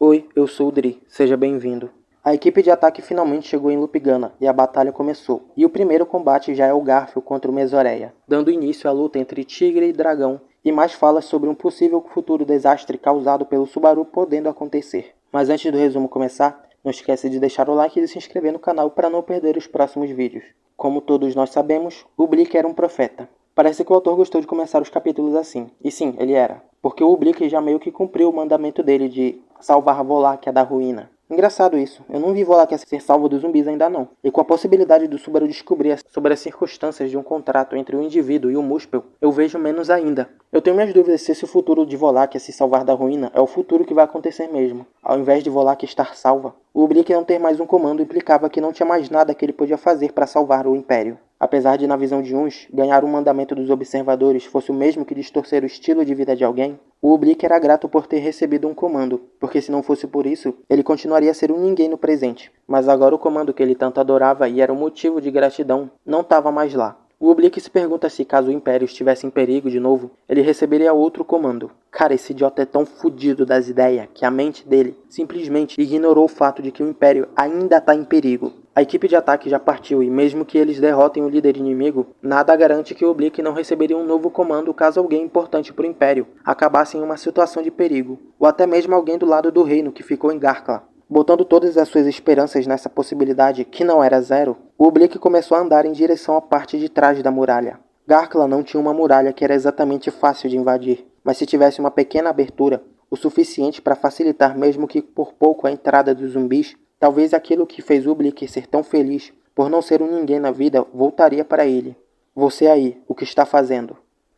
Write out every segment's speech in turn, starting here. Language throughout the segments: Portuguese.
Oi, eu sou o Dri, seja bem-vindo. A equipe de ataque finalmente chegou em Lupigana e a batalha começou. E o primeiro combate já é o Garfield contra o Mesoreia, dando início à luta entre Tigre e Dragão, e mais falas sobre um possível futuro desastre causado pelo Subaru podendo acontecer. Mas antes do resumo começar, não esquece de deixar o like e de se inscrever no canal para não perder os próximos vídeos. Como todos nós sabemos, Ublique era um profeta. Parece que o autor gostou de começar os capítulos assim. E sim, ele era. Porque o Ublique já meio que cumpriu o mandamento dele de salvar Volárquia da ruína. Engraçado isso, eu não vi Volárquia ser salvo dos zumbis ainda não. E com a possibilidade do Subaru descobrir sobre as circunstâncias de um contrato entre o indivíduo e o Muspel, eu vejo menos ainda. Eu tenho minhas dúvidas se esse futuro de Volárquia se salvar da ruína é o futuro que vai acontecer mesmo, ao invés de Volárquia estar salva. O Ublique não ter mais um comando implicava que não tinha mais nada que ele podia fazer para salvar o Império. Apesar de, na visão de uns, ganhar um mandamento dos observadores fosse o mesmo que distorcer o estilo de vida de alguém, o Ublique era grato por ter recebido um comando, porque se não fosse por isso, ele continuaria a ser um ninguém no presente. Mas agora o comando que ele tanto adorava e era um motivo de gratidão, não estava mais lá. O Ublique se pergunta se, caso o Império estivesse em perigo de novo, ele receberia outro comando. Cara, esse idiota é tão fudido das ideias que a mente dele simplesmente ignorou o fato de que o Império ainda está em perigo. A equipe de ataque já partiu e mesmo que eles derrotem o líder inimigo, nada garante que o Ublique não receberia um novo comando caso alguém importante para o Império acabasse em uma situação de perigo, ou até mesmo alguém do lado do reino que ficou em Garkla. Botando todas as suas esperanças nessa possibilidade, que não era zero, o Ublique começou a andar em direção à parte de trás da muralha. Garkla não tinha uma muralha que era exatamente fácil de invadir, mas se tivesse uma pequena abertura, o suficiente para facilitar mesmo que por pouco a entrada dos zumbis, talvez aquilo que fez o Ublique ser tão feliz por não ser um ninguém na vida voltaria para ele. Você aí, o que está fazendo?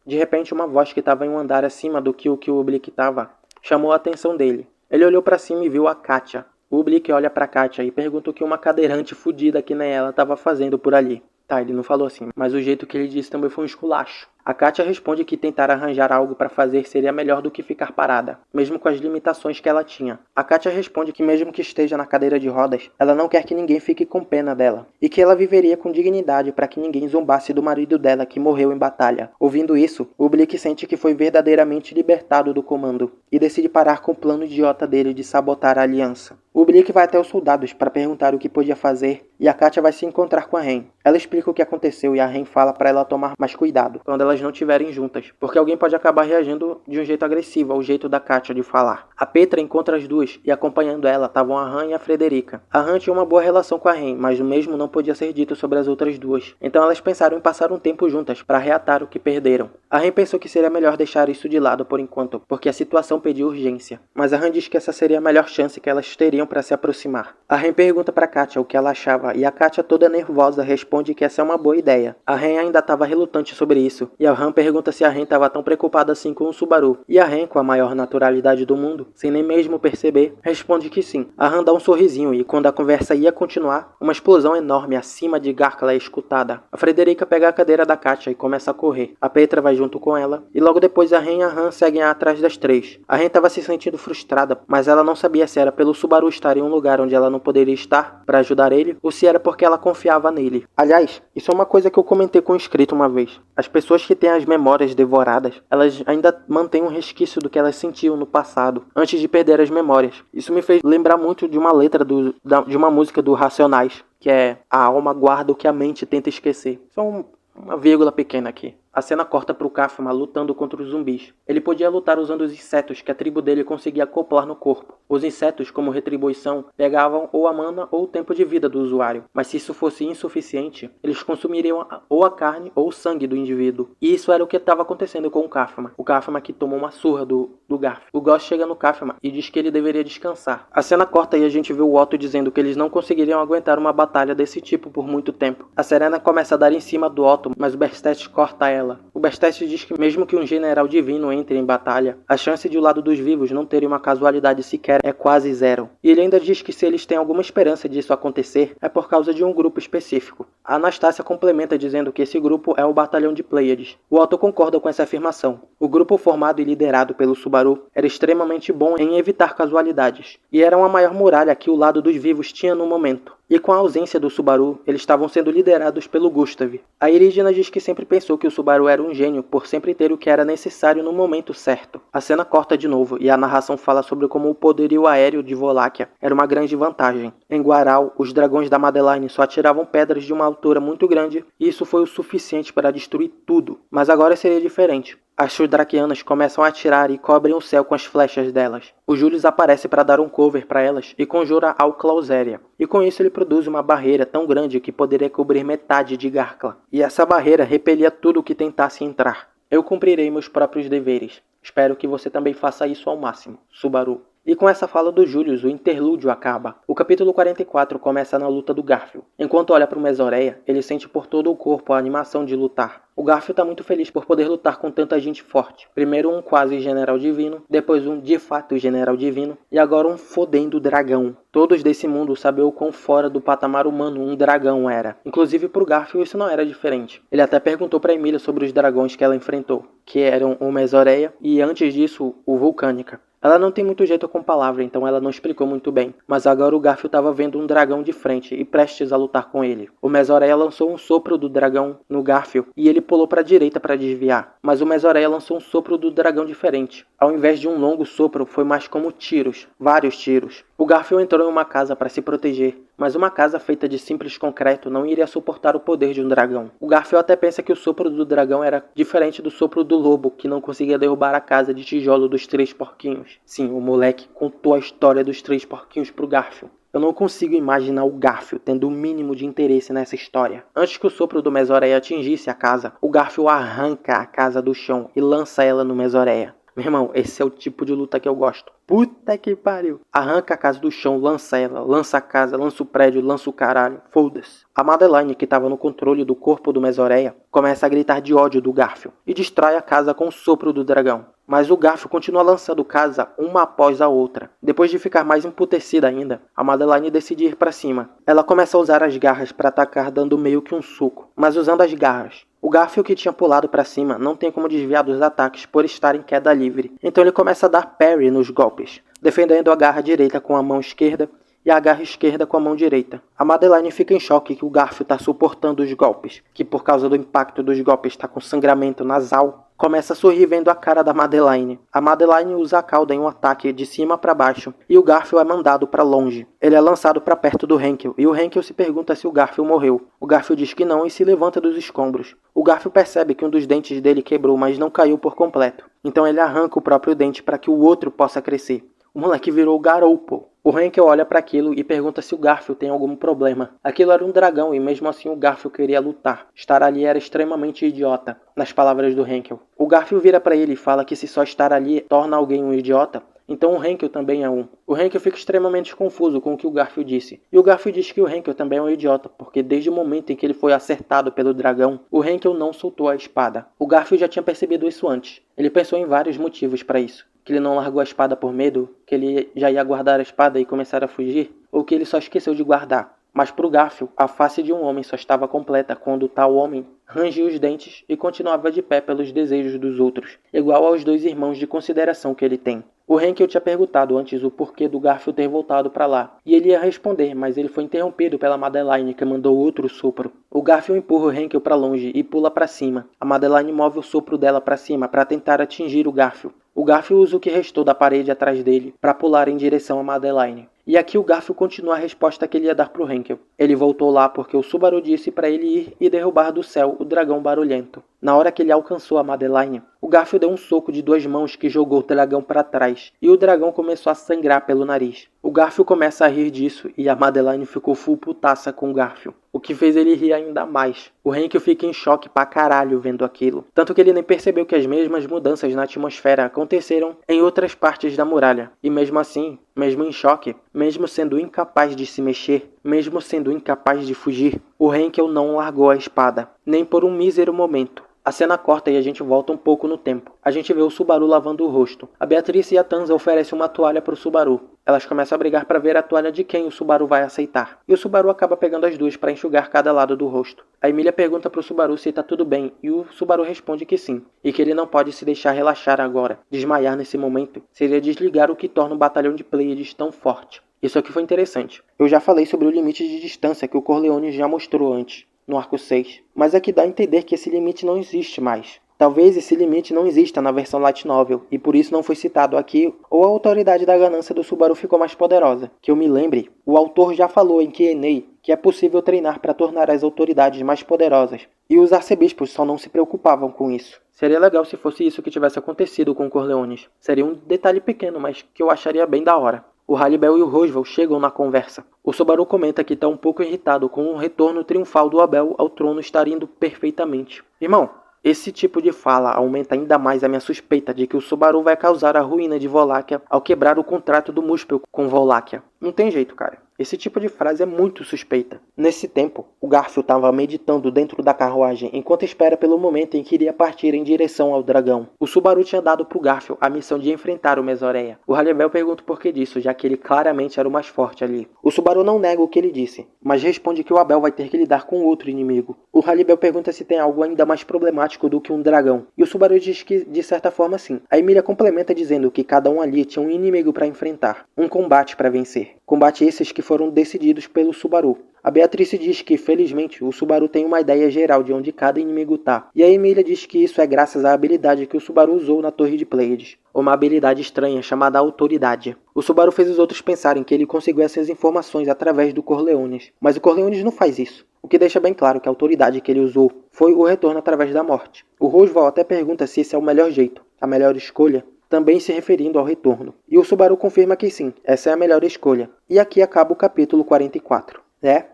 De repente uma voz que estava em um andar acima do que o Ublique estava chamou a atenção dele. Ele olhou para cima e viu a Katia. O Ublique olha pra Katia e pergunta o que uma cadeirante fudida que nem ela estava fazendo por ali. Tá, ele não falou assim, mas o jeito que ele disse também foi um esculacho. A Katia responde que tentar arranjar algo para fazer seria melhor do que ficar parada, mesmo com as limitações que ela tinha. A Katia responde que mesmo que esteja na cadeira de rodas, ela não quer que ninguém fique com pena dela, e que ela viveria com dignidade para que ninguém zombasse do marido dela que morreu em batalha. Ouvindo isso, o Ublique sente que foi verdadeiramente libertado do comando, e decide parar com o plano idiota dele de sabotar a aliança. O Ublique vai até os soldados para perguntar o que podia fazer, e a Katia vai se encontrar com a Ren. Ela explica o que aconteceu e a Ren fala para ela tomar mais cuidado quando elas não estiverem juntas, porque alguém pode acabar reagindo de um jeito agressivo ao jeito da Katia de falar. A Petra encontra as duas e acompanhando ela estavam a Han e a Frederica. A Han tinha uma boa relação com a Ren, mas o mesmo não podia ser dito sobre as outras duas. Então elas pensaram em passar um tempo juntas para reatar o que perderam. A Ren pensou que seria melhor deixar isso de lado por enquanto, porque a situação pedia urgência. Mas a Han diz que essa seria a melhor chance que elas teriam para se aproximar. A Ren pergunta para Katia o que ela achava e a Katia, toda nervosa, responde que essa é uma boa ideia. A Ren ainda estava relutante sobre isso e a Han pergunta se a Ren estava tão preocupada assim com o Subaru. E a Ren, com a maior naturalidade do mundo, sem nem mesmo perceber, responde que sim. A Han dá um sorrisinho e quando a conversa ia continuar, uma explosão enorme acima de Garkla é escutada. A Frederica pega a cadeira da Katia e começa a correr. A Petra vai junto com ela e logo depois a Ren e a Han seguem atrás das três. A Ren estava se sentindo frustrada, mas ela não sabia se era pelo Subaru estar em um lugar onde ela não poderia estar para ajudar ele ou se era porque ela confiava nele. Aliás, isso é uma coisa que eu comentei com um inscrito uma vez. As pessoas que têm as memórias devoradas, elas ainda mantêm um resquício do que elas sentiam no passado, antes de perder as memórias. Isso me fez lembrar muito de uma letra de uma música do Racionais, que é "A alma guarda o que a mente tenta esquecer". Só uma vírgula pequena aqui. A cena corta para o Kafma lutando contra os zumbis. Ele podia lutar usando os insetos que a tribo dele conseguia acoplar no corpo. Os insetos, como retribuição, pegavam ou a mana ou o tempo de vida do usuário. Mas se isso fosse insuficiente, eles consumiriam ou a carne ou o sangue do indivíduo. E isso era o que estava acontecendo com o Kafma. O Kafma que tomou uma surra do Garf. O Ghost chega no Kafma e diz que ele deveria descansar. A cena corta e a gente vê o Otto dizendo que eles não conseguiriam aguentar uma batalha desse tipo por muito tempo. A Serena começa a dar em cima do Otto, mas o Bastet corta ela. O Bastet diz que mesmo que um general divino entre em batalha, a chance de o lado dos vivos não terem uma casualidade sequer é quase zero. E ele ainda diz que se eles têm alguma esperança disso acontecer, é por causa de um grupo específico. A Anastácia complementa dizendo que esse grupo é o Batalhão de Pleiades. O Otto concorda com essa afirmação. O grupo formado e liderado pelo Subaru era extremamente bom em evitar casualidades, e eram a maior muralha que o lado dos vivos tinha no momento. E com a ausência do Subaru, eles estavam sendo liderados pelo Gustav. A Irígena diz que sempre pensou que o Subaru era um um gênio por sempre ter o que era necessário no momento certo. A cena corta de novo e a narração fala sobre como o poderio aéreo de Wallachia era uma grande vantagem. Em Guaral, os dragões da Madeline só atiravam pedras de uma altura muito grande e isso foi o suficiente para destruir tudo. Mas agora seria diferente. As Shudrakianas começam a atirar e cobrem o céu com as flechas delas. O Julius aparece para dar um cover para elas e conjura Alclauséria. E com isso ele produz uma barreira tão grande que poderia cobrir metade de Garkla. E essa barreira repelia tudo o que tentasse entrar. Eu cumprirei meus próprios deveres. Espero que você também faça isso ao máximo, Subaru. E com essa fala do Julius, o interlúdio acaba. O capítulo 44 começa na luta do Garfield. Enquanto olha para o Mesoreia, ele sente por todo o corpo a animação de lutar. O Garfield está muito feliz por poder lutar com tanta gente forte. Primeiro um quase general divino, depois um de fato general divino, e agora um fodendo dragão. Todos desse mundo sabem o quão fora do patamar humano um dragão era. Inclusive pro Garfield isso não era diferente. Ele até perguntou para Emília sobre os dragões que ela enfrentou, que eram o Mesoreia e antes disso o Vulcânica. Ela não tem muito jeito com palavra, então ela não explicou muito bem. Mas agora o Garfield estava vendo um dragão de frente e prestes a lutar com ele. O Mesoreia lançou um sopro do dragão no Garfield e ele pulou para a direita para desviar. Mas o Mesoreia lançou um sopro do dragão diferente. Ao invés de um longo sopro, foi mais como tiros. Vários tiros. O Garfield entrou em uma casa para se proteger, mas uma casa feita de simples concreto não iria suportar o poder de um dragão. O Garfield até pensa que o sopro do dragão era diferente do sopro do lobo, que não conseguia derrubar a casa de tijolo dos 3 porquinhos. Sim, o moleque contou a história dos 3 porquinhos pro Garfield. Eu não consigo imaginar o Garfield tendo o mínimo de interesse nessa história. Antes que o sopro do Mesoreia atingisse a casa, o Garfield arranca a casa do chão e lança ela no Mesoreia. Meu irmão, esse é o tipo de luta que eu gosto. Puta que pariu. Arranca a casa do chão, lança ela, lança a casa, lança o prédio, lança o caralho. Foda-se. A Madeline, que estava no controle do corpo do Mesoreia, começa a gritar de ódio do Garfield e destrói a casa com o sopro do dragão. Mas o Garfield continua lançando casa uma após a outra. Depois de ficar mais emputecida ainda, a Madeline decide ir para cima. Ela começa a usar as garras para atacar dando meio que um soco, mas usando as garras. O Garfield, que tinha pulado para cima, não tem como desviar dos ataques por estar em queda livre. Então ele começa a dar parry nos golpes, defendendo a garra direita com a mão esquerda e a garra esquerda com a mão direita. A Madeline fica em choque que o Garfield está suportando os golpes, que por causa do impacto dos golpes está com sangramento nasal. Começa a sorrir vendo a cara da Madeline. A Madeline usa a cauda em um ataque de cima para baixo e o Garfield é mandado para longe. Ele é lançado para perto do Henkel e o Henkel se pergunta se o Garfield morreu. O Garfield diz que não e se levanta dos escombros. O Garfield percebe que um dos dentes dele quebrou, mas não caiu por completo. Então ele arranca o próprio dente para que o outro possa crescer. O moleque virou garopo. O Henkel olha para aquilo e pergunta se o Garfield tem algum problema. Aquilo era um dragão e mesmo assim o Garfield queria lutar. Estar ali era extremamente idiota, nas palavras do Henkel. O Garfield vira para ele e fala que se só estar ali torna alguém um idiota, então o Henkel também é um. O Henkel fica extremamente confuso com o que o Garfield disse. E o Garfield diz que o Henkel também é um idiota, porque desde o momento em que ele foi acertado pelo dragão, o Henkel não soltou a espada. O Garfield já tinha percebido isso antes. Ele pensou em vários motivos para isso. Que ele não largou a espada por medo, que ele já ia guardar a espada e começar a fugir, ou que ele só esqueceu de guardar. Mas para o Garfield, a face de um homem só estava completa quando tal homem rangia os dentes e continuava de pé pelos desejos dos outros, igual aos 2 irmãos de consideração que ele tem. O Henkel tinha perguntado antes o porquê do Garfield ter voltado para lá, e ele ia responder, mas ele foi interrompido pela Madeline, que mandou outro sopro. O Garfield empurra o Henkel para longe e pula para cima. A Madeline move o sopro dela para cima para tentar atingir o Garfield. O Garfield usa o que restou da parede atrás dele para pular em direção a Madeline. E aqui o Garfield continua a resposta que ele ia dar pro Henkel. Ele voltou lá porque o Subaru disse para ele ir e derrubar do céu o dragão barulhento. Na hora que ele alcançou a Madeline, o Garfield deu um soco de 2 mãos que jogou o dragão para trás, e o dragão começou a sangrar pelo nariz. O Garfield começa a rir disso, e a Madeline ficou full putaça com o Garfield, o que fez ele rir ainda mais. O Henkel fica em choque pra caralho vendo aquilo, tanto que ele nem percebeu que as mesmas mudanças na atmosfera aconteceram em outras partes da muralha, e mesmo assim, mesmo em choque, mesmo sendo incapaz de se mexer, mesmo sendo incapaz de fugir, o Henkel não largou a espada, nem por um mísero momento. A cena corta e a gente volta um pouco no tempo. A gente vê o Subaru lavando o rosto. A Beatriz e a Tanza oferecem uma toalha para o Subaru. Elas começam a brigar para ver a toalha de quem o Subaru vai aceitar. E o Subaru acaba pegando as 2 para enxugar cada lado do rosto. A Emília pergunta para o Subaru se está tudo bem e o Subaru responde que sim. E que ele não pode se deixar relaxar agora. Desmaiar nesse momento seria desligar o que torna o batalhão de Pleiades tão forte. Isso aqui foi interessante. Eu já falei sobre o limite de distância que o Corleone já mostrou antes, no arco 6. Mas aqui dá a entender que esse limite não existe mais. Talvez esse limite não exista na versão Light Novel, e por isso não foi citado aqui, ou a autoridade da ganância do Subaru ficou mais poderosa. Que eu me lembre, o autor já falou em Q&A que é possível treinar para tornar as autoridades mais poderosas, e os arcebispos só não se preocupavam com isso. Seria legal se fosse isso que tivesse acontecido com Corleones. Seria um detalhe pequeno, mas que eu acharia bem da hora. O Hallibel e o Roosevelt chegam na conversa. O Subaru comenta que está um pouco irritado com o retorno triunfal do Abel ao trono estar indo perfeitamente. Irmão, esse tipo de fala aumenta ainda mais a minha suspeita de que o Subaru vai causar a ruína de Wallachia ao quebrar o contrato do Muspel com Wallachia. Não tem jeito, cara. Esse tipo de frase é muito suspeita. Nesse tempo, o Garfield estava meditando dentro da carruagem enquanto espera pelo momento em que iria partir em direção ao dragão. O Subaru tinha dado para o Garfield a missão de enfrentar o Mesoreia. O Hallibel pergunta o porquê disso, já que ele claramente era o mais forte ali. O Subaru não nega o que ele disse, mas responde que o Abel vai ter que lidar com outro inimigo. O Hallibel pergunta se tem algo ainda mais problemático do que um dragão, e o Subaru diz que de certa forma sim. A Emília complementa dizendo que cada um ali tinha um inimigo para enfrentar, um combate para vencer. Combate esses que foram decididos pelo Subaru. A Beatrice diz que, felizmente, o Subaru tem uma ideia geral de onde cada inimigo tá. E a Emília diz que isso é graças à habilidade que o Subaru usou na Torre de Pleiades. Uma habilidade estranha chamada Autoridade. O Subaru fez os outros pensarem que ele conseguiu essas informações através do Corleones. Mas o Corleones não faz isso. O que deixa bem claro que a autoridade que ele usou foi o retorno através da morte. O Roosevelt até pergunta se esse é o melhor jeito, a melhor escolha, também se referindo ao retorno. E o Subaru confirma que sim, essa é a melhor escolha. E aqui acaba o capítulo 44.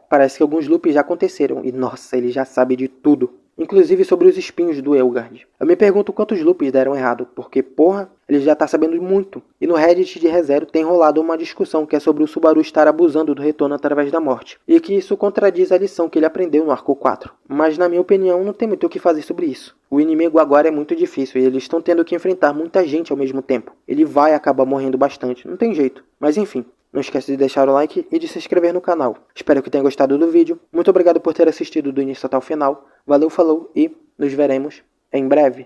Parece que alguns loops já aconteceram, e nossa, ele já sabe de tudo. Inclusive sobre os espinhos do Elgard. Eu me pergunto quantos loops deram errado, porque, porra, ele já tá sabendo muito. E no Reddit de ReZero tem rolado uma discussão que é sobre o Subaru estar abusando do retorno através da morte. E que isso contradiz a lição que ele aprendeu no Arco 4. Mas na minha opinião não tem muito o que fazer sobre isso. O inimigo agora é muito difícil e eles estão tendo que enfrentar muita gente ao mesmo tempo. Ele vai acabar morrendo bastante, não tem jeito. Mas enfim. Não esquece de deixar o like e de se inscrever no canal. Espero que tenha gostado do vídeo. Muito obrigado por ter assistido do início até o final. Valeu, falou e nos veremos em breve.